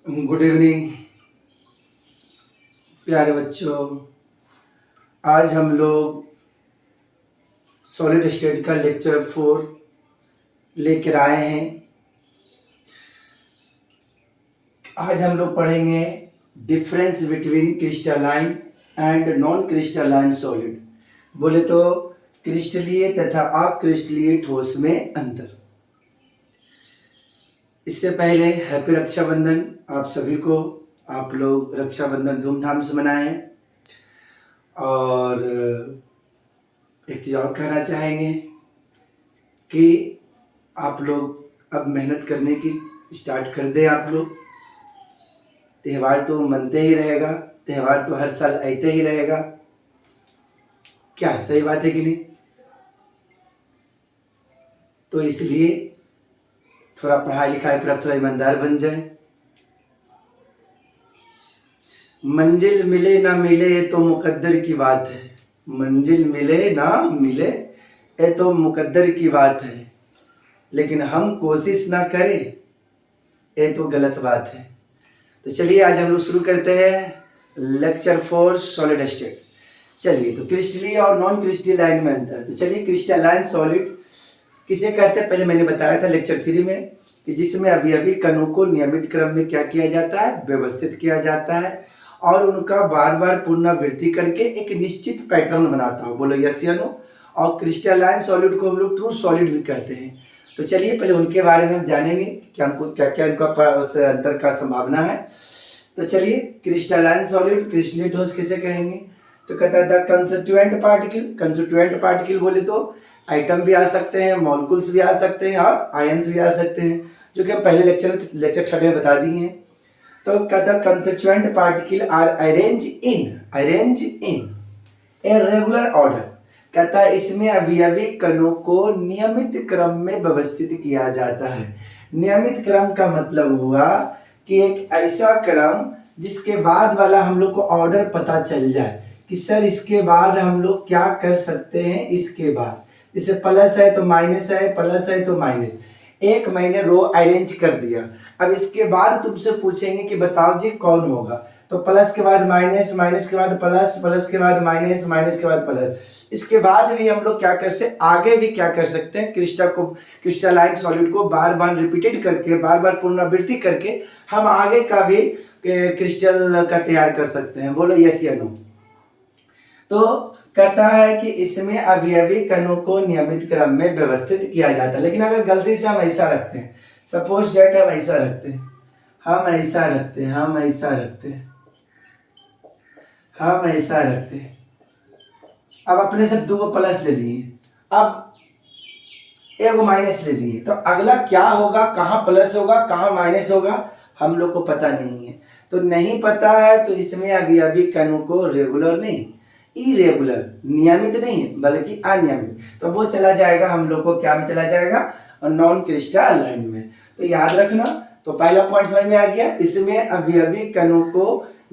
Good evening प्यारे बच्चों। आज हम लोग सॉलिड स्टेट का लेक्चर 4 लेकर आए हैं। आज हम लोग पढ़ेंगे difference between crystalline and non crystalline solid. बोले तो क्रिस्टलीय तथा अक्रिस्टलीय ठोस में अंतर। इससे पहले हैप्पी रक्षाबंधन आप सभी को। आप लोग रक्षाबंधन धूमधाम से मनाएं। और एक चीज़ और कहना चाहेंगे कि आप लोग अब मेहनत करने की स्टार्ट कर दें। आप लोग त्यौहार तो मनते ही रहेगा, त्यौहार तो हर साल आते ही रहेगा। क्या सही बात है कि नहीं? तो इसलिए थोड़ा पढ़ाई लिखाई पर अब थोड़ा ईमानदार बन जाए। मंजिल मिले ना मिले ये तो मुकद्दर की बात है। मंजिल मिले ना मिले ये तो मुकद्दर की बात है, लेकिन हम कोशिश ना करें ये तो गलत बात है। तो चलिए आज हम लोग शुरू करते हैं लेक्चर 4 सॉलिड स्टेट। चलिए तो क्रिस्टलीय और नॉन क्रिस्टलाइन में अंतर। तो चलिए क्रिस्टलाइन सॉलिड किसे कहते हैं पहले मैंने बताया था लेक्चर 3 में कि जिसमें अवयवी कणों को नियमित क्रम में क्या किया जाता है, व्यवस्थित किया जाता है और उनका बार बार पुनरावृत्ति करके एक निश्चित पैटर्न बनाता हो। बोलो यस या नो। और क्रिस्टलाइन सॉलिड को हम लोग ट्रू सॉलिड भी कहते हैं। तो चलिए पहले उनके बारे में हम जानेंगे क्या इनका अंतर का संभावना है। तो चलिए क्रिस्टलाइन सॉलिड क्रिस्टलीय ठोस किसे कहेंगे? तो कहता है the constituent particle. Constituent particle बोले तो आइटम भी आ सकते हैं, मॉलिक्यूल्स भी आ सकते हैं और आयंस भी आ सकते हैं, जो कि हम पहले लेक्चर 3 में बता दिए हैं। तो कहता constituent particle are arrange in a regular order. कहता है इसमें अवयवी कणों को नियमित क्रम में व्यवस्थित किया जाता है। नियमित क्रम का मतलब हुआ कि एक ऐसा क्रम जिसके बाद वाला हम लोग को ऑर्डर पता चल जाए कि सर इसके बाद हम लोग क्या कर सकते हैं। इसके बाद जैसे प्लस है तो माइनस है, प्लस है तो माइनस। एक मैंने रो अरेंज कर दिया। अब इसके बाद तुमसे पूछेंगे कि बताओ जी कौन होगा, तो प्लस के बाद माइनस, माइनस के बाद प्लस, प्लस के बाद माइनस, माइनस के बाद प्लस। इसके बाद भी हम लोग क्या कर सकते, आगे भी क्या कर सकते हैं, क्रिस्टलाइन सॉलिड को बार बार रिपीटेड करके, बार बार पुनरावृत्ति करके हम आगे का भी क्रिस्टल का तैयार कर सकते हैं। बोलो यस या नो। तो कहता है कि इसमें अवयवी कणों को नियमित क्रम में व्यवस्थित किया जाता है। लेकिन अगर गलती से हम ऐसा रखते हैं, सपोज डेट हम ऐसा रखते हैं, हम ऐसा रखते हैं, हम ऐसा रखते हैं, हम ऐसा रखते हैं। अब अपने से 2 प्लस ले लिए, अब 1 माइनस ले लिए, तो अगला क्या होगा, कहाँ प्लस होगा कहाँ माइनस होगा हम लोग को पता नहीं है। तो नहीं पता है तो इसमें अवयवी कणों को रेगुलर नहीं, इरेगुलर, नियमित नहीं बल्कि अनियमित, तो वो चला जाएगा हम लोग को क्या में चला जाएगा, नॉन क्रिस्टलाइन में। तो याद रखना। तो पहला पॉइंट समझ में आ गया। इसमें अवयवी कणों को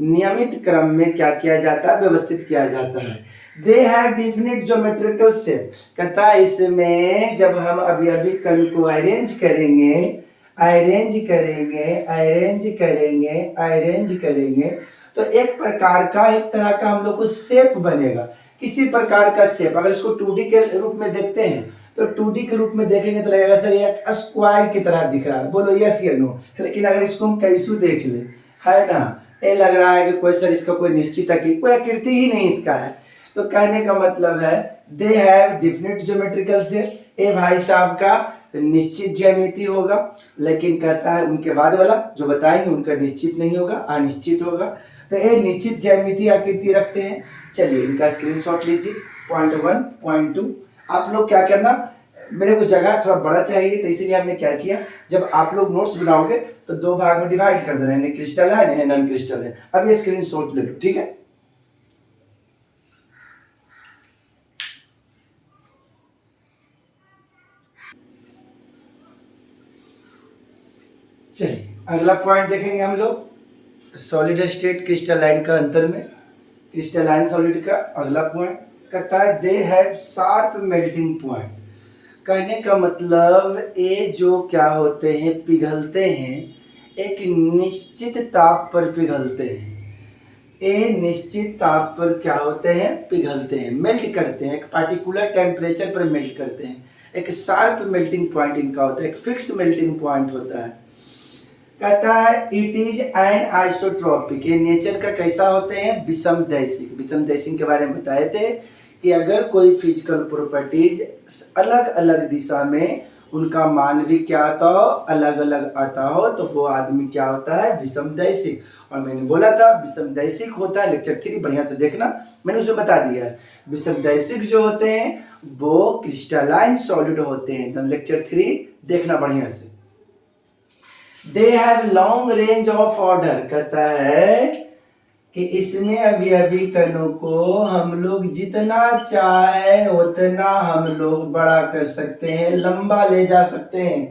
नियमित क्रम में क्या किया जाता है, व्यवस्थित किया जाता है। They have definite geometrical shape. कहता है इसमें जब हम अवयवी कण को अरेंज करेंगे, अरेंज करेंगे, अरेंज करेंगे, अरेंज करेंगे, तो एक प्रकार का, एक तरह का हम लोग को शेप बनेगा, किसी प्रकार का शेप। अगर इसको 2D के रूप में देखते हैं तो 2D के रूप में देखेंगे तो लगेगा सर ये स्क्वायर की तरह दिख रहा है। बोलो यस या नो। लेकिन अगर इसको हम कैसे देख ले, है ना, ये लग रहा है कि कोई सर इसका कोई निश्चित कोई आकृति ही नहीं इसका है। तो कहने का मतलब है they have definite geometrical shape. ए भाई साहब का निश्चित ज्यामिति होगा, लेकिन कहता है उनके बाद वाला जो बताएंगे उनका निश्चित नहीं होगा, अनिश्चित होगा। तो ये निश्चित ज्यामिति आकृति रखते हैं। चलिए इनका स्क्रीनशॉट लीजिए। Point 1, point 2। आप लोग क्या करना, मेरे को जगह थोड़ा बड़ा चाहिए तो इसीलिए हमने क्या किया, जब आप लोग नोट्स बनाओगे तो 2 भाग में डिवाइड कर देना, इन्हें क्रिस्टल है इन्हें नॉन क्रिस्टल है। अब ये स्क्रीनशॉट ले लो, ठीक है। चलिए अगला पॉइंट देखेंगे हम लोग सॉलिड स्टेट क्रिस्टलाइन का अंतर में। क्रिस्टलाइन सॉलिड का अगला पॉइंट कहता है they have sharp melting point. कहने का मतलब ये जो क्या होते हैं, पिघलते हैं, एक निश्चित ताप पर पिघलते हैं। ये निश्चित ताप पर क्या होते हैं, पिघलते हैं, मेल्ट करते हैं, एक पार्टिकुलर टेम्परेचर पर मेल्ट करते हैं। एक शार्प मेल्टिंग पॉइंट इनका होता है, एक फिक्स मेल्टिंग पॉइंट होता है। कहता है इट इज एन आइसोट्रॉपिक, ये नेचर का कैसा होते हैं, विषमदैशिक। विषमदैशिक के बारे में बताए थे कि अगर कोई फिजिकल प्रॉपर्टीज अलग अलग दिशा में उनका मान भी क्या आता हो, अलग अलग आता हो, तो वो आदमी क्या होता है, विषमदैशिक। और मैंने बोला था विषमदैशिक होता है, लेक्चर 3 बढ़िया से देखना, मैंने उसे बता दिया है। विषमदैशिक जो होते हैं वो क्रिस्टलाइन सॉलिड होते हैं, एकदम लेक्चर 3 देखना बढ़िया से। They have long range of order, कहता है कि इसमें अवयवी कणों को हम लोग जितना चाहे उतना हम लोग बड़ा कर सकते हैं, लंबा ले जा सकते हैं,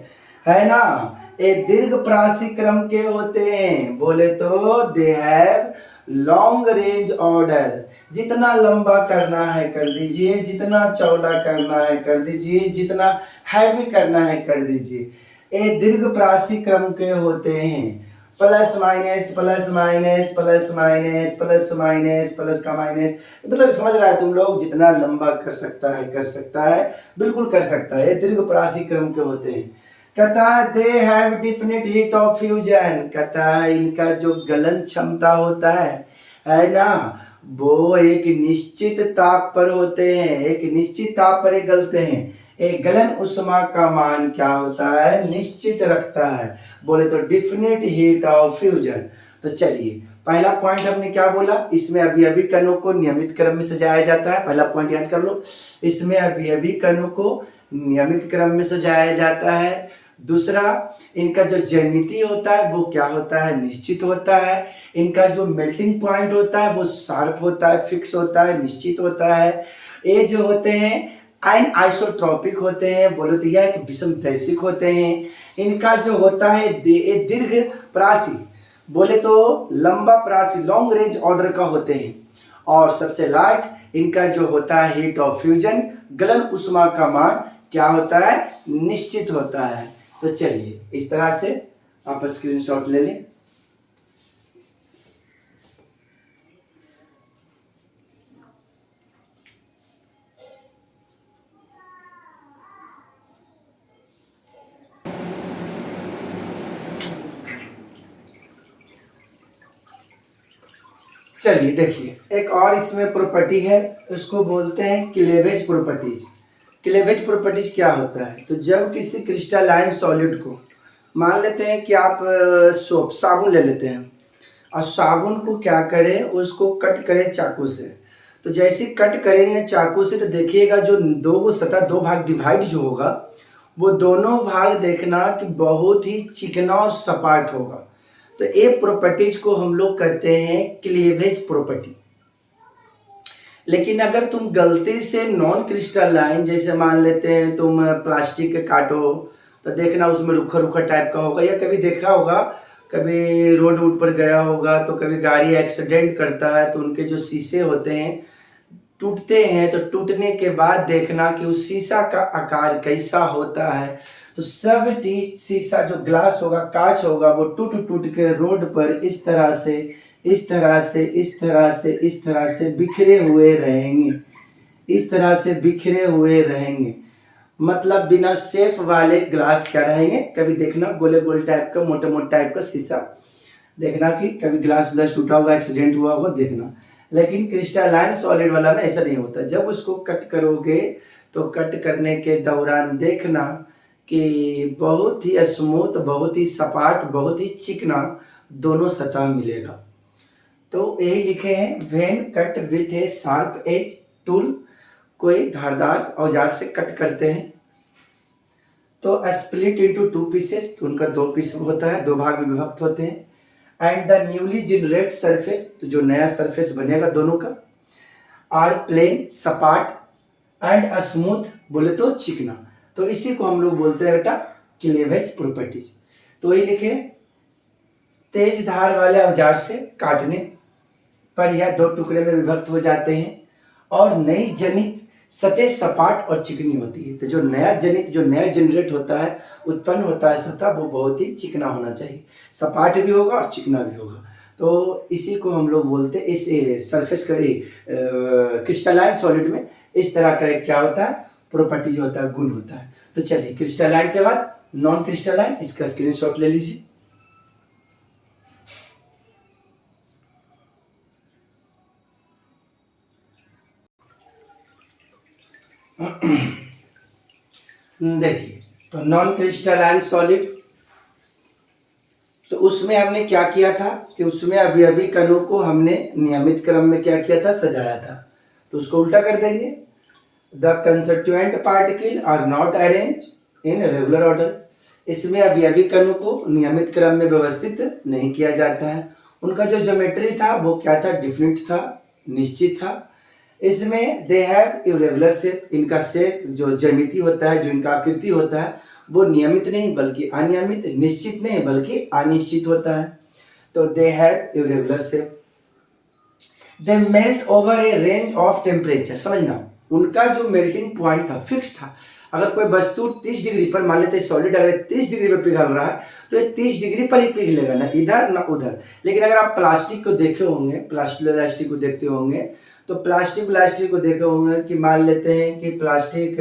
है ना। ये दीर्घ प्राशी क्रम के होते हैं, बोले तो they have long range order. जितना लंबा करना है कर दीजिए, जितना चौड़ा करना है कर दीजिए, जितना हैवी करना है कर दीजिए। ये दीर्घ प्राशी क्रम के होते हैं, plus minus plus minus plus minus plus minus plus का माइनस, मतलब समझ रहा है तुम लोग, जितना लंबा कर सकता है बिल्कुल कर सकता है। ये दीर्घ प्राशी क्रम के होते हैं। कहता है they have definite heat of fusion, कहता है इनका जो गलन क्षमता होता है ना, वो एक निश्चित ताप पर होते हैं, एक निश्चित ताप पर गलते हैं। एक गलन उष्मा का मान क्या होता है, निश्चित रखता है, बोले तो डिफिनिट हीट ऑफ फ्यूजन। तो चलिए पहला पॉइंट हमने क्या बोला, इसमें अवयवी कणों को नियमित क्रम में सजाया जाता है। पहला पॉइंट याद कर लो, इसमें अवयवी कणों को नियमित क्रम में सजाया जाता है। दूसरा, इनका जो ज्यामिति होता है वो क्या होता है, निश्चित होता है। इनका जो मेल्टिंग पॉइंट होता है वो शार्प होता है, फिक्स होता है, निश्चित होता है। ये जो होते हैं एन आइसोट्रॉपिक होते हैं, बोलो तो यह एक विषमदैशिक होते हैं। इनका जो होता है दीर्घ प्राशी, बोले तो लंबा प्राशी, लॉन्ग रेंज ऑर्डर का होते हैं। और सबसे लास्ट इनका जो होता है हीट ऑफ फ्यूजन, गलन उष्मा का मान क्या होता है, निश्चित होता है। तो चलिए इस तरह से आप स्क्रीनशॉट ले लें। चलिए देखिए, एक और इसमें प्रॉपर्टी है, उसको बोलते हैं क्लीवेज प्रॉपर्टीज। क्लीवेज प्रॉपर्टीज क्या होता है, तो जब किसी क्रिस्टलाइन सॉलिड को, मान लेते हैं कि आप सोप साबुन ले लेते हैं और साबुन को क्या करें, उसको कट करें चाकू से। तो जैसे कट करेंगे चाकू से तो देखिएगा जो दो सतह, दो भाग डिवाइड जो होगा, वो दोनों भाग देखना कि बहुत ही चिकना और सपाट होगा। तो ये प्रॉपर्टीज को हम लोग कहते हैं क्लीवेज प्रॉपर्टी। लेकिन अगर तुम गलती से नॉन क्रिस्टलाइन, जैसे मान लेते हैं तुम प्लास्टिक के काटो, तो देखना उसमें रुखा रुखा टाइप का होगा, या कभी देखा होगा, कभी रोड वूड पर गया होगा तो कभी गाड़ी एक्सीडेंट करता है तो उनके जो शीशे होते हैं टूटते हैं, तो टूटने के बाद देखना कि उस शीशा का आकार कैसा होता है। तो सब शीशा जो ग्लास होगा, कांच होगा, वो टूट टूट के रोड पर इस तरह से इस तरह से इस तरह से इस तरह से बिखरे हुए रहेंगे, इस तरह से बिखरे हुए रहेंगे। मतलब बिना शेप वाले ग्लास क्या रहेंगे, कभी देखना गोले गोल टाइप का, मोटे मोटे टाइप का शीशा देखना कि कभी ग्लास ग्लास टूटा होगा, एक्सीडेंट हुआ होगा देखना। लेकिन क्रिस्टलाइन सॉलिड वाला में ऐसा नहीं होता। जब उसको कट करोगे तो कट करने के दौरान देखना कि बहुत ही स्मूथ, बहुत ही सपाट, बहुत ही चिकना दोनों सतह मिलेगा। तो यही लिखे हैं, when cut with a sharp edge tool, कोई धारदार औजार से कट करते हैं तो स्प्लिट इनटू 2 पीसेस, तो उनका 2 पीस होता है, 2 भाग में विभक्त होते हैं। And the newly generate surface, तो जो नया सरफेस बनेगा दोनों का, आर प्लेन, सपाट, एंड स्मूथ, बोले तो चिकना। तो इसी को हम लोग बोलते हैं बेटा क्लीवेज प्रॉपर्टीज। तो वही लिखे, तेज धार वाले औजार से काटने पर यह 2 टुकड़े में विभक्त हो जाते हैं और नई जनित सतह सपाट और चिकनी होती है। तो जो नया जनित, जो नया जनरेट होता है, उत्पन्न होता है सतह, वो बहुत ही चिकना होना चाहिए, सपाट भी होगा और चिकना भी होगा। तो इसी को हम लोग बोलते हैं, इस सरफेस का क्रिस्टलाइन सॉलिड में इस तरह का एक क्या होता है, प्रॉपर्टी जो होता है, गुण होता है। तो चलिए, क्रिस्टलाइन के बाद नॉन क्रिस्टलाइन, इसका स्क्रीनशॉट ले लीजिए। देखिए, तो नॉन क्रिस्टलाइन सॉलिड, तो उसमें हमने क्या किया था कि उसमें अवयवी कणों को हमने नियमित क्रम में क्या किया था, सजाया था। तो उसको उल्टा कर देंगे, the constituent particle are not arrange in regular order. इसमें अवयवी कणों को नियमित क्रम में व्यवस्थित नहीं किया जाता है। उनका जो ज्योमेट्री था वो क्या था, डिफिनिट था, निश्चित था। इसमें दे हैव इरेगुलर शेप, इनका शेप जो ज्यामिति होता है, जो इनका आकृति होता है, वो नियमित नहीं बल्कि अनियमित, निश्चित नहीं बल्कि अनिश्चित होता है। तो they have irregular shape, they melt over a range of temperature. समझना, उनका जो मेल्टिंग पॉइंट था फिक्स था। अगर कोई वस्तु 30 डिग्री पर, मान लेते हैं सॉलिड अगर 30 डिग्री पर पिघल रहा है, तो ये 30 डिग्री पर ही पिघलेगा, ना इधर ना उधर। लेकिन अगर आप प्लास्टिक को देखे होंगे, प्लास्टिक को देखते होंगे, तो प्लास्टिक को देखे होंगे कि मान लेते हैं कि प्लास्टिक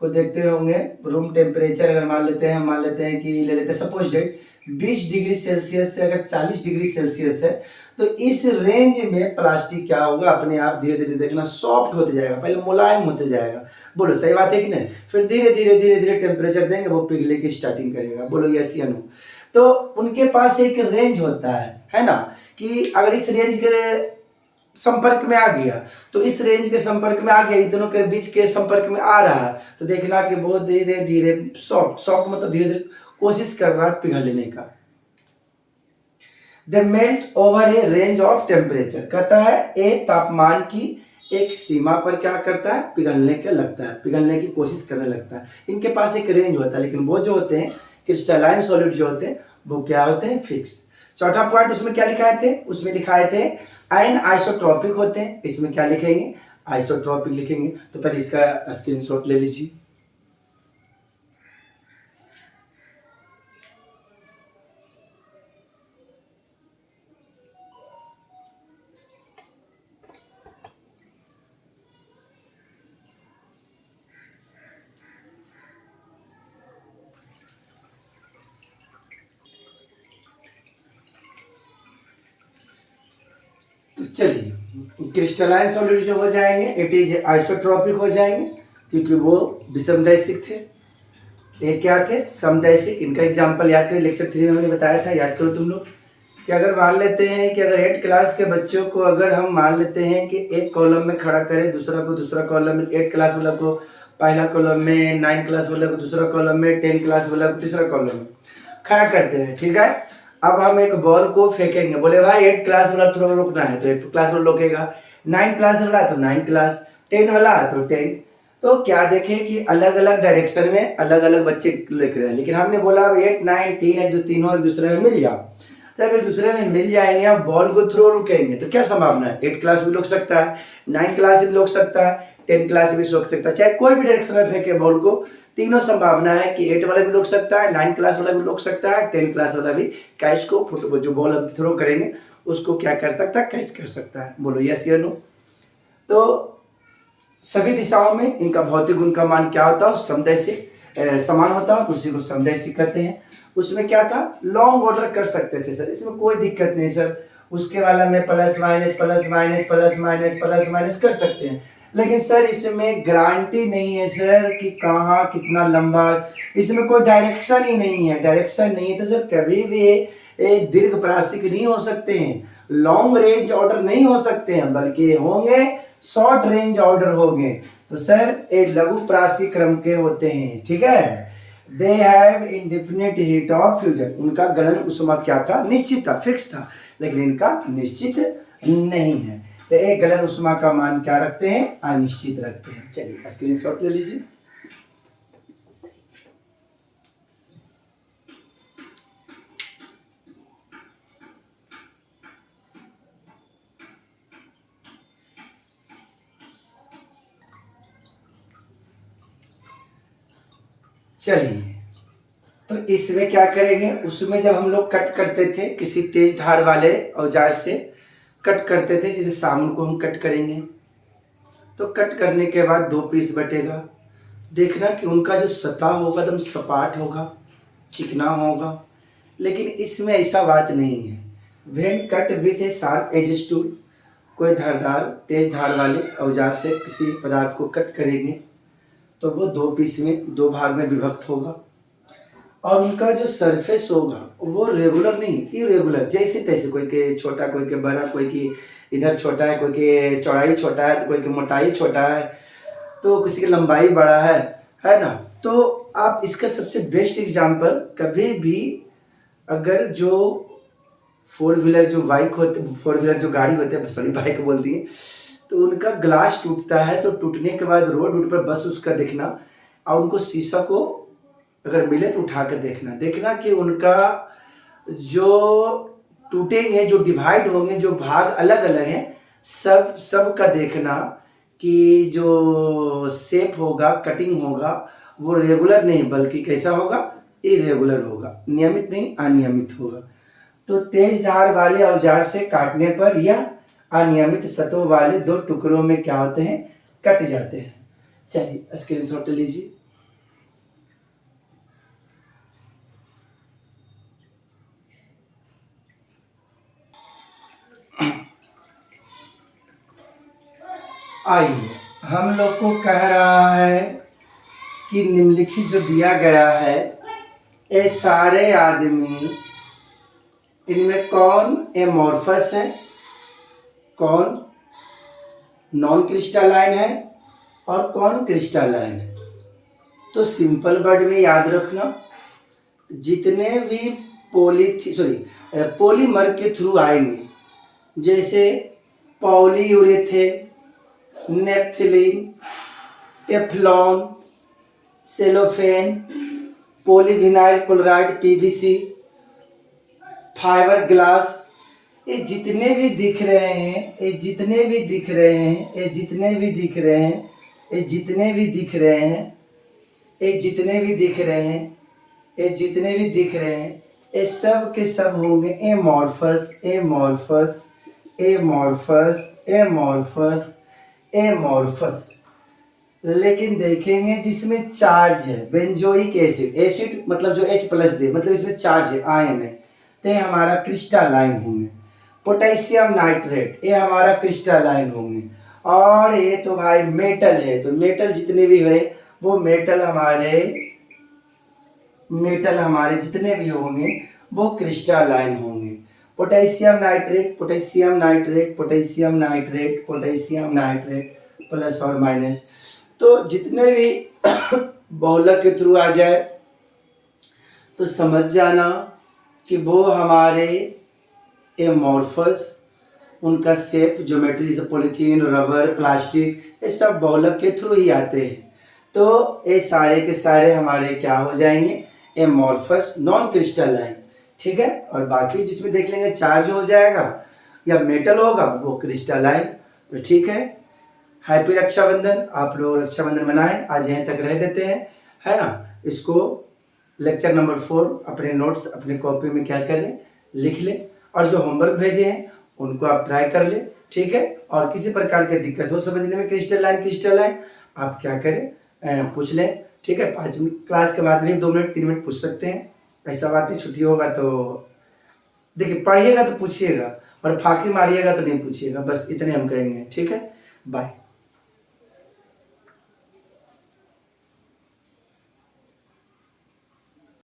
को देखते होंगे, रूम टेम्परेचर अगर मान लेते हैं कि ले लेते हैं सपोज डेट 20 डिग्री सेल्सियस से अगर 40 डिग्री सेल्सियस है, तो इस रेंज में प्लास्टिक क्या होगा, अपने आप धीरे धीरे देखना सॉफ्ट होते जाएगा, पहले मुलायम होते जाएगा। बोलो सही बात है कि नहीं? फिर धीरे धीरे टेम्परेचर देंगे, वो पिघले की स्टार्टिंग करेगा। बोलो यस या नो? तो उनके पास एक रेंज होता है ना, कि अगर इस रेंज के संपर्क में आ गया, तो इस रेंज के संपर्क में आ गया, इन दोनों के बीच के संपर्क में आ रहा है, तो देखना कि बहुत धीरे धीरे सॉफ्ट मतलब धीरे धीरे कोशिश कर रहा है पिघलने का। They melt over a range of temperature, कहता है ए तापमान की एक सीमा पर क्या करता है, पिघलने के लगता है, पिघलने की कोशिश करने लगता है। इनके पास एक रेंज होता है, लेकिन वो जो होते हैं क्रिस्टलाइन सॉलिड जो होते हैं, वो क्या होते हैं, फिक्स। चौथा पॉइंट उसमें क्या लिखाए थे, उसमें दिखाए थे एन आइसोट्रॉपिक होते हैं। इसमें क्या लिखेंगे, आइसोट्रॉपिक लिखेंगे। तो पहले इसका स्क्रीनशॉट ले लीजिए। तो चलिए, क्रिस्टलाइन सॉलिड जो हो जाएंगे, इट इज आइसोट्रॉपिक हो जाएंगे, क्योंकि वो विषमदैशिक थे। ये क्या थे, समदैशिक। इनका एग्जांपल याद करें, लेक्चर 3 में हमने बताया था, याद करो तुम लोग, कि अगर मान लेते हैं कि अगर 8 क्लास के बच्चों को अगर हम मान लेते हैं कि एक कॉलम में खड़ा करें, दूसरा को दूसरा कॉलम में, 8 क्लास वाला को पहला कॉलम में, 9 क्लास वाला को दूसरा कॉलम में, 10 क्लास वाला को तीसरा कॉलम में खड़ा करते हैं, ठीक है। अब हम एक बॉल को फेंकेंगे, बोले भाई 8 क्लास वाला थोड़ा रुकना है, तो 8 क्लास वाला रोकेगा, 9 क्लास वाला तो 9 क्लास, 10 वाला तो 10। तो क्या देखें कि अलग अलग डायरेक्शन में अलग अलग बच्चे लिख रहे हैं, लेकिन हमने बोला 8 9 तीनों एक दूसरे में मिल जाओ। जब एक दूसरे में मिल जाएंगे, आप बॉल को थ्रो रुकेंगे, तो क्या संभावना है, 8 क्लास भी रोक सकता है, 9 क्लास भी रोक सकता है, 10 क्लास भी रोक सकता है। चाहे कोई भी डायरेक्शन में फेंके बॉल को, तीनों संभावना है कि 8 वाला भी रोक सकता है, 9 क्लास वाला भी रोक सकता है, 10 क्लास वाला भी कैच को, फुटबॉल जो बॉल हम थ्रो करेंगे उसको क्या कर सकता है, कैच कर सकता है। बोलो यस या नो? तो सभी दिशाओं में इनका भौतिक गुण का मान क्या होता है, समदैशिक समान होता है, उसी को समदैशिक कहते हैं। उसमें क्या था, लॉन्ग ऑर्डर कर सकते थे सर, इसमें कोई दिक्कत नहीं सर, उसके वाला में plus minus plus minus plus minus plus minus कर सकते हैं, लेकिन सर इसमें गारंटी नहीं है सर कि कहाँ कितना लंबा, इसमें कोई डायरेक्शन ही नहीं है, डायरेक्शन नहीं है तो सर कभी भी दीर्घ प्राशिक नहीं हो सकते हैं, लॉन्ग रेंज ऑर्डर नहीं हो सकते हैं, बल्कि होंगे शॉर्ट रेंज ऑर्डर होंगे। तो सर ये लघु प्राशिक क्रम के होते हैं, ठीक है। They have indefinite heat of fusion, उनका गलन उष्मा क्या था, निश्चित था, फिक्स था, लेकिन इनका निश्चित नहीं है। तो एक गलन उष्मा का मान क्या रखते हैं, अनिश्चित रखते हैं। चलिए स्क्रीनशॉट ले लीजिए। चलिए, तो इसमें क्या करेंगे, उसमें जब हम लोग कट करते थे किसी तेज धार वाले औजार से कट करते थे, जैसे साबुन को हम कट करेंगे, तो कट करने के बाद 2 पीस बटेगा। देखना कि उनका जो सतह होगा एकदम सपाट होगा, चिकना होगा। लेकिन इसमें ऐसा बात नहीं है। When cut with a sharp edge tool, कोई धारदार तेज धार वाले औजार से किसी पदार्थ को कट करेंगे तो वो 2 पीस में 2 भाग में विभक्त होगा, और उनका जो सरफेस होगा वो रेगुलर नहीं, इरेगुलर, जैसे तैसे, कोई के छोटा, कोई के बड़ा, कोई की इधर छोटा है, कोई के चौड़ाई छोटा है, तो कोई की मोटाई छोटा है, तो किसी की लंबाई बड़ा है ना। तो आप इसका सबसे बेस्ट एग्जांपल, कभी भी अगर जो 4 व्हीलर जो बाइक होते, 4 व्हीलर जो गाड़ी होते हैं, सॉरी बाइक बोलती है, तो उनका ग्लास टूटता है, तो टूटने के बाद रोड पर बस उसका देखना, और उनको शीशा को अगर मिले तो उठा कर देखना कि उनका जो टूटेंगे, जो डिवाइड होंगे, जो भाग अलग अलग हैं, सब का देखना कि जो शेप होगा, कटिंग होगा, वो रेगुलर नहीं बल्कि कैसा होगा, इरेगुलर होगा, नियमित नहीं अनियमित होगा। तो तेज धार वाले औजार से काटने पर यह अनियमित सतहों वाले 2 टुकड़ों में क्या होते हैं, कट जाते हैं। चलिए स्क्रीनशॉट लीजिए। आइए, हम लोग को कह रहा है कि निम्नलिखित जो दिया गया है, ये सारे आदमी, इनमें कौन एमॉर्फस है, कौन नॉन क्रिस्टलाइन है और कौन क्रिस्टलाइन है। तो सिंपल वर्ड में याद रखना, जितने भी पॉलीमर के थ्रू आएंगे, जैसे polyurethane, naphthalene, Teflon, cellophane, polyvinyl chloride PVC, fibreglass, ये जितने भी दिख रहे हैं, ये जितने भी दिख रहे हैं, ये जितने भी दिख रहे हैं, ये जितने भी दिख रहे हैं, ये जितने भी दिख रहे हैं, ये जितने भी दिख रहे हैं, ये सब के सब होंगे amorphous, amorphous, amorphous, amorphous, amorphous. लेकिन देखेंगे जिसमें चार्ज है, बेंजोइक एसिड, एसिड मतलब जो H+ दे, मतलब इसमें चार्ज है, आयन है, तो ये हमारा क्रिस्टलाइन होंगे। पोटेशियम नाइट्रेट, ये हमारा क्रिस्टलाइन होंगे। और ये तो भाई मेटल है, तो मेटल जितने भी है वो मेटल हमारे जितने भी होंगे वो क्रिस्टलाइन होंगे। Potassium nitrate, potassium nitrate, potassium nitrate, potassium nitrate, plus और माइनस, तो जितने भी बहुलक के थ्रू आ जाए तो समझ जाना कि वो हमारे एमॉर्फस, उनका शेप, ज्योमेट्री, जैसे पॉलीथीन, रबर, प्लास्टिक, ये सब बहुलक के थ्रू ही आते हैं। तो ये सारे के सारे हमारे क्या हो जाएंगे, एमॉर्फस, नॉन क्रिस्टलाइन, ठीक है। और बाकी जिसमें देख लेंगे चार्ज हो जाएगा या मेटल होगा वो क्रिस्टलाइन। तो ठीक है, हैप्पी रक्षाबंधन। आप लोग रक्षाबंधन मनाएं, आज यहीं तक रह देते हैं, है ना। इसको लेक्चर नंबर 4 अपने नोट्स, अपने कॉपी में क्या करें, लिख लें, और जो होमवर्क भेजे हैं उनको आप ट्राई कर लें, ठीक है। और किसी प्रकार की दिक्कत हो समझने में क्रिस्टलाइन आप क्या करें, पूछ लें, ठीक है। 5 मिनट क्लास के बाद भी 2 मिनट 3 मिनट पूछ सकते हैं, ऐसा बात नहीं। छुट्टी होगा तो देखिए, पढ़िएगा तो पूछिएगा, और फाकी मारिएगा तो नहीं पूछिएगा, बस इतने हम कहेंगे, ठीक है। बाय।